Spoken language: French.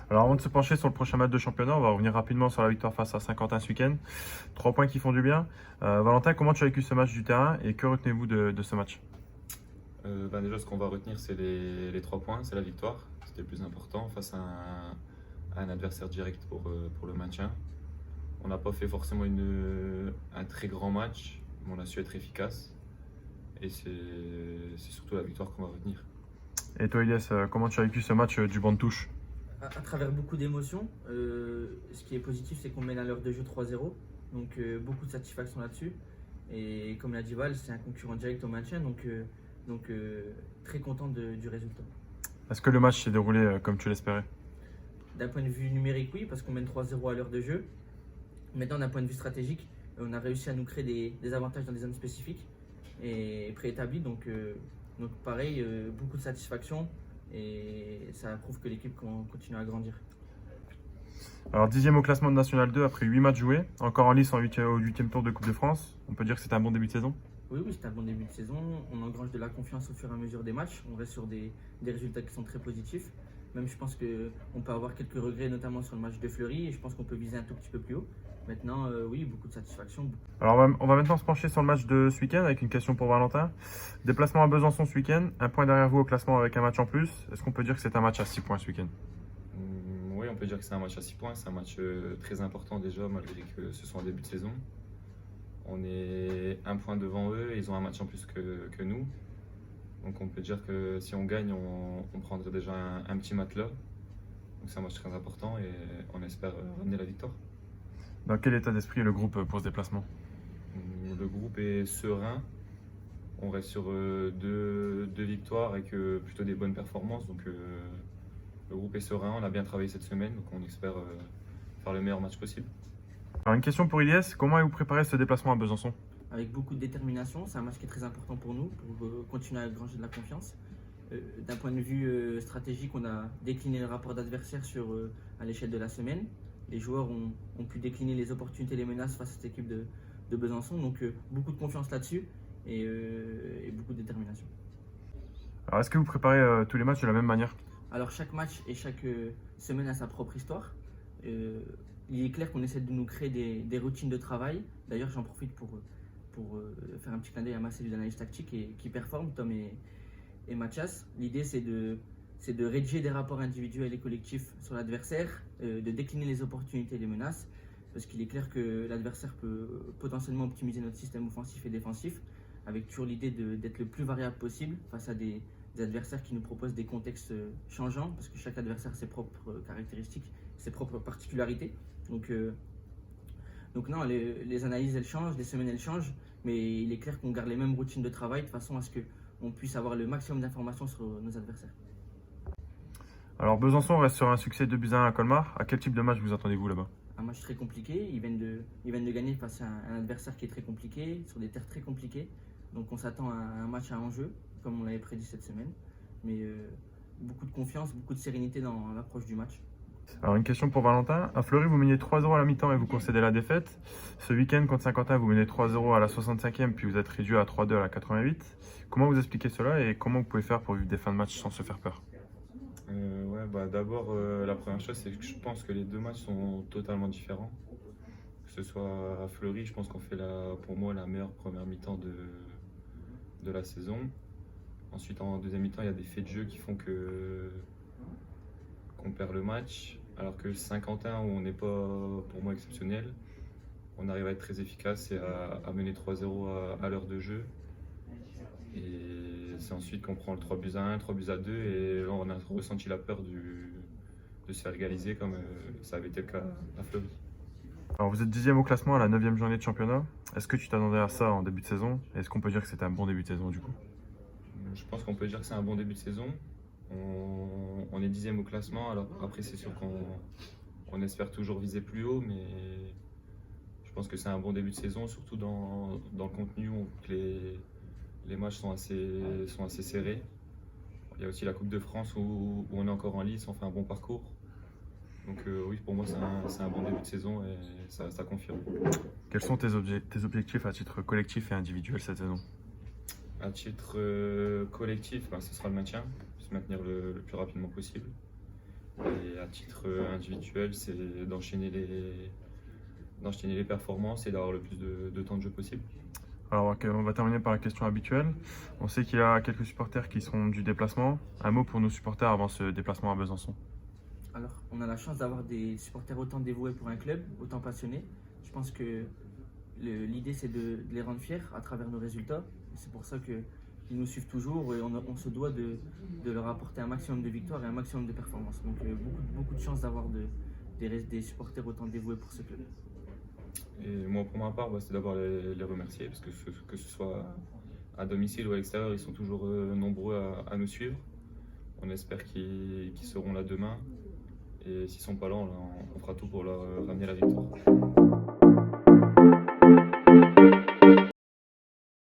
Alors avant de se pencher sur le prochain match de championnat, on va revenir rapidement sur la victoire face à Saint-Quentin ce week-end. 3 points qui font du bien. Valentin, comment tu as vécu ce match du terrain et que retenez-vous de ce match? Déjà, ce qu'on va retenir, c'est les 3 points, c'est la victoire. C'était le plus important face à un adversaire direct pour le maintien. On n'a pas fait forcément un très grand match, mais on a su être efficace. Et c'est surtout la victoire qu'on va retenir. Et toi, Elias, comment tu as vécu ce match du banc de touche? À travers beaucoup d'émotions. Ce qui est positif, c'est qu'on mène à l'heure de jeu 3-0. Donc beaucoup de satisfaction là-dessus. Et comme l'a dit Val, c'est un concurrent direct au maintien. Donc très content du résultat. Est-ce que le match s'est déroulé comme tu l'espérais? D'un point de vue numérique, oui, parce qu'on mène 3-0 à l'heure de jeu. Maintenant, d'un point de vue stratégique, on a réussi à nous créer des avantages dans des zones spécifiques et préétablis. Donc pareil, beaucoup de satisfaction. Et ça prouve que l'équipe continue à grandir. Alors 10e au classement de National 2 après 8 matchs joués, encore en lice au 8e tour de Coupe de France. On peut dire que c'est un bon début de saison? Oui, c'est un bon début de saison. On engrange de la confiance au fur et à mesure des matchs. On reste sur des résultats qui sont très positifs. Même je pense qu'on peut avoir quelques regrets, notamment sur le match de Fleury. Et je pense qu'on peut viser un tout petit peu plus haut. Maintenant, oui, beaucoup de satisfaction. Alors on va maintenant se pencher sur le match de ce week-end avec une question pour Valentin. Déplacement à Besançon ce week-end, un point derrière vous au classement avec un match en plus. Est-ce qu'on peut dire que c'est un match à 6 points ce week-end? Oui, on peut dire que c'est un match à 6 points. C'est un match très important déjà, malgré que ce soit en début de saison. On est un point devant eux, ils ont un match en plus que nous. Donc on peut dire que si on gagne, on prendrait déjà un petit matelas. Donc c'est un match très important et on espère ramener la victoire. Dans quel état d'esprit est le groupe pour ce déplacement? Le groupe est serein. On reste sur deux victoires avec plutôt des bonnes performances. Donc le groupe est serein, on a bien travaillé cette semaine. Donc on espère faire le meilleur match possible. Alors une question pour Elias, comment avez-vous préparé ce déplacement à Besançon? Avec beaucoup de détermination, c'est un match qui est très important pour nous, pour continuer à granger de la confiance. D'un point de vue stratégique, on a décliné le rapport d'adversaire à l'échelle de la semaine. Les joueurs ont pu décliner les opportunités, les menaces face à cette équipe de Besançon. Donc beaucoup de confiance là-dessus et beaucoup de détermination. Alors est-ce que vous préparez tous les matchs de la même manière? Alors chaque match et chaque semaine a sa propre histoire. Il est clair qu'on essaie de nous créer des routines de travail. D'ailleurs, j'en profite pour faire un petit clin d'œil à ma cellule d'analyse tactique qui performe, Tom et Mathias. L'idée, c'est de rédiger des rapports individuels et collectifs sur l'adversaire, de décliner les opportunités et les menaces, parce qu'il est clair que l'adversaire peut potentiellement optimiser notre système offensif et défensif, avec toujours l'idée d'être le plus variable possible face à des adversaires qui nous proposent des contextes changeants, parce que chaque adversaire a ses propres caractéristiques, ses propres particularités. Donc non, les analyses elles changent, les semaines elles changent, mais il est clair qu'on garde les mêmes routines de travail de façon à ce qu'on puisse avoir le maximum d'informations sur nos adversaires. Alors Besançon reste sur un succès de 2-1 à Colmar. À quel type de match vous attendez-vous là-bas? Un match très compliqué, ils viennent de gagner face à un adversaire qui est très compliqué, sur des terres très compliquées. Donc on s'attend à un match à enjeu, comme on l'avait prédit cette semaine. Mais beaucoup de confiance, beaucoup de sérénité dans l'approche du match. Alors une question pour Valentin. À Fleury, vous meniez 3-0 à la mi-temps et vous concédez la défaite. Ce week-end contre Saint-Quentin, vous menez 3-0 à la 65e puis vous êtes réduit à 3-2 à la 88. Comment vous expliquez cela et comment vous pouvez faire pour vivre des fins de match sans se faire peur? D'abord, la première chose, c'est que je pense que les deux matchs sont totalement différents. Que ce soit à Fleury, je pense qu'on fait pour moi la meilleure première mi-temps de la saison. Ensuite, en deuxième mi-temps, il y a des faits de jeu qui font qu'on perd le match. Alors que Saint-Quentin, où on n'est pas, pour moi, exceptionnel, on arrive à être très efficace et à mener 3-0 à l'heure de jeu. Et c'est ensuite qu'on prend le 3-1, 3-2 et là on a ressenti la peur de se faire égaliser comme ça avait été le cas à Fleury. Alors vous êtes 10e au classement à la 9e journée de championnat. Est-ce que tu t'attendais à ça en début de saison? Est-ce qu'on peut dire que c'était un bon début de saison du coup? Je pense qu'on peut dire que c'est un bon début de saison. On est 10e au classement, alors après c'est sûr qu'on espère toujours viser plus haut, mais je pense que c'est un bon début de saison, surtout dans le contenu, on voit que les matchs sont assez serrés. Il y a aussi la Coupe de France où on est encore en lice, on fait un bon parcours. Donc oui, pour moi c'est un bon début de saison et ça confirme. Quels sont tes objectifs à titre collectif et individuel cette saison? À titre collectif, ce sera le maintien, se maintenir le plus rapidement possible. Et à titre individuel, c'est d'enchaîner les performances et d'avoir le plus de temps de jeu possible. Alors, ok, on va terminer par la question habituelle. On sait qu'il y a quelques supporters qui sont du déplacement. Un mot pour nos supporters avant ce déplacement à Besançon. Alors, on a la chance d'avoir des supporters autant dévoués pour un club, autant passionnés. Je pense que l'idée, c'est de les rendre fiers à travers nos résultats. C'est pour ça qu'ils nous suivent toujours et on se doit de leur apporter un maximum de victoires et un maximum de performances. Donc, beaucoup de chance d'avoir des supporters autant dévoués pour ce club. Et moi, pour ma part, c'est d'abord les remercier, parce que ce soit à domicile ou à l'extérieur, ils sont toujours nombreux à nous suivre. On espère qu'ils seront là demain. Et s'ils ne sont pas là, on fera tout pour leur ramener la victoire.